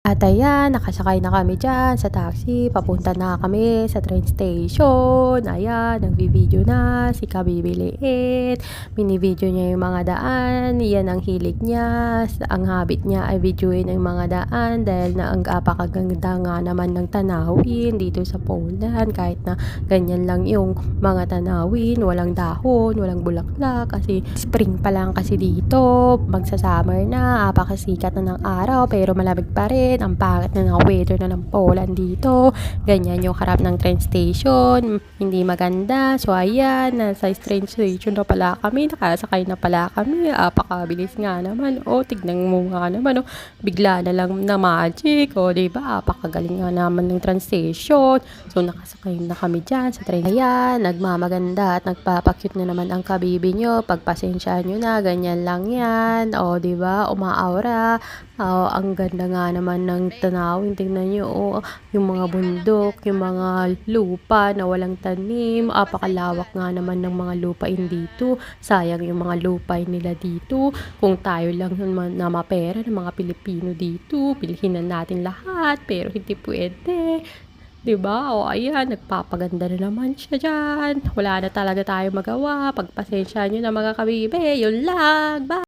At ayan, nakasakay na kami diyan sa taxi, papunta na kami sa train station. Ayan, nagvi-video na si Kabibiliit. Bini-video niya yung mga daan, yan ang hilig niya. Ang habit niya ay videoin ang mga daan dahil na ang apakaganda nga naman ng tanawin dito sa Poland. Kahit na ganyan lang yung mga tanawin, walang dahon, walang bulaklak kasi spring pa lang kasi dito. Magsa-summer na, apakasikat na ng araw pero malamig pa rin. Ang pangit na ng weather na ng Poland dito. Ganyan yung harap ng train station. Hindi maganda. So, ayan. Nasa train station na pala kami. Nakasakay na pala kami. Apakabilis nga naman. O, tignan mo nga naman. O, bigla na lang na magic. O, diba? Apakagaling nga naman ng train station. So, nakasakay na kami dyan sa train. Ayan. Nagmamaganda at nagpapakyut na naman ang kabibi nyo. Pagpasensyahan nyo na. Ganyan lang yan. O, diba? Umaaura. O, ang ganda nga naman ng tanawin. Tingnan nyo, yung mga bundok, yung mga lupa na walang tanim. Apakalawak nga naman ng mga lupain dito. Sayang yung mga lupain nila dito. Kung tayo lang na mapera ng mga Pilipino dito, bilhin na natin lahat. Pero hindi pwede. Diba? O ayan, nagpapaganda na naman siya dyan. Wala na talaga tayo magawa. Pagpasensya nyo na mga kabibe. Yun lang. Bye!